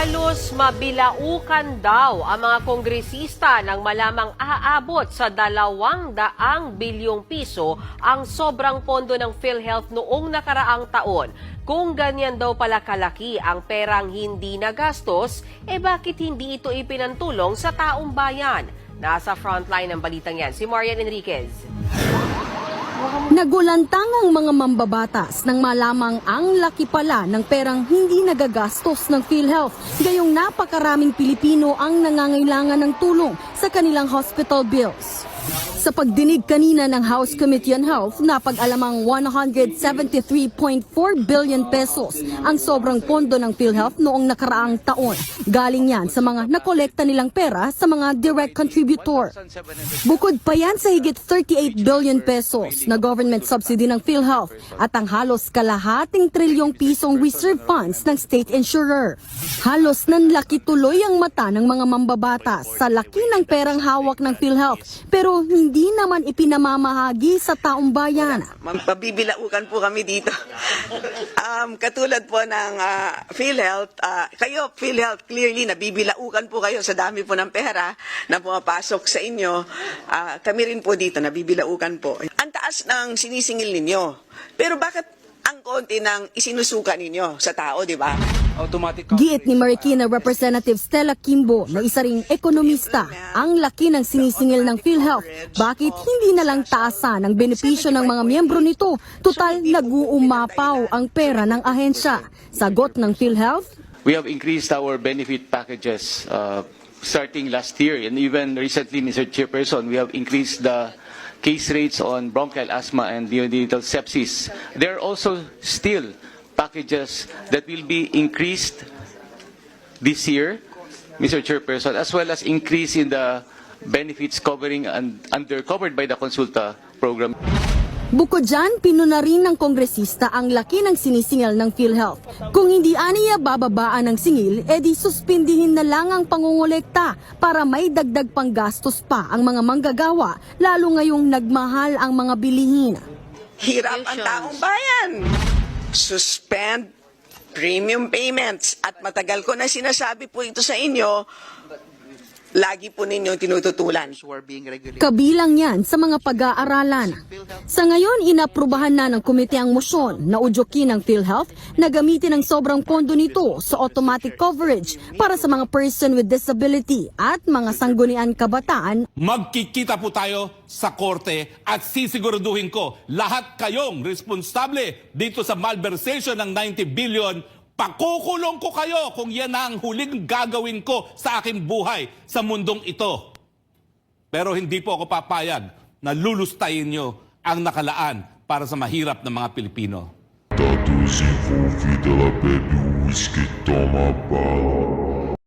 Halos mabilaukan daw ang mga kongresista nang malamang aabot sa 200 bilyong piso ang sobrang pondo ng PhilHealth noong nakaraang taon. Kung ganyan daw pala kalaki ang perang hindi nagastos, bakit hindi ito ipinantulong sa taong bayan? Nasa frontline ng balitang yan, si Marian Enriquez. Nagulantang ang mga mambabatas nang malamang ang laki pala ng perang hindi nagagastos ng PhilHealth, gayong napakaraming Pilipino ang nangangailangan ng tulong sa kanilang hospital bills. Sa pagdinig kanina ng House Committee on Health, napag-alamang 173.4 billion pesos ang sobrang pondo ng PhilHealth noong nakaraang taon. Galing yan sa mga nakolekta nilang pera sa mga direct contributor. Bukod pa yan sa higit 38 billion pesos na government subsidy ng PhilHealth at ang halos kalahating trilyong pisong reserve funds ng state insurer. Halos nanlaki tuloy ang mata ng mga mambabatas sa laki ng perang hawak ng PhilHealth, pero hindi naman ipinamamahagi sa taong bayan. Mabibilaukan po kami dito. Katulad po ng PhilHealth, kayo PhilHealth clearly nabibilaukan po kayo sa dami po ng pera na pumapasok sa inyo. Kami rin po dito nabibilaukan po. Ang taas ng sinisingil ninyo. Pero bakit ang konti ng isinusuka ninyo sa tao, di ba? Giit ni Marikina Representative Stella Kimbo na isa ring ekonomista, ang laki ng sinisingil ng PhilHealth. Bakit hindi na lang taasan ang benepisyo ng mga miyembro nito? Tutal nag-uumapaw ang pera ng ahensya. Sagot ng PhilHealth, we have increased our benefit packages starting last year, and even recently, Mr. Chairperson, we have increased the case rates on bronchial asthma and neonatal sepsis. There are also still packages that will be increased this year, Mr. Chairperson, as well as increase in the benefits covering and covered by the Consulta program. bukod dyan, pinuna rin ng kongresista ang laki ng sinisingil ng PhilHealth. Kung hindi aniya bababaan ng singil, edi suspindihin na lang ang pangungulekta para may dagdag pang gastos pa ang mga manggagawa, lalo ngayong nagmahal ang mga bilihin. Hirap ang taong bayan. Suspend premium payments. At matagal ko na sinasabi po ito sa inyo, lagi po ninyo tinututulan. Kabilang yan sa mga pag-aaralan. Sa ngayon, inaprubahan na ng komite ang motion na udyokin ng PhilHealth na gamitin ang sobrang pondo nito sa automatic coverage para sa mga person with disability at mga sanggunian kabataan. Magkikita po tayo sa korte at sisiguraduhin ko lahat kayong responsable dito sa malversation ng 90 billion. Pakukulong ko kayo kung yan ang huling gagawin ko sa aking buhay sa mundong ito. Pero hindi po ako papayag na lulustayin nyo ang nakalaan para sa mahirap na mga Pilipino. Todos envolvidos, ela bebe o uísque, toma bala.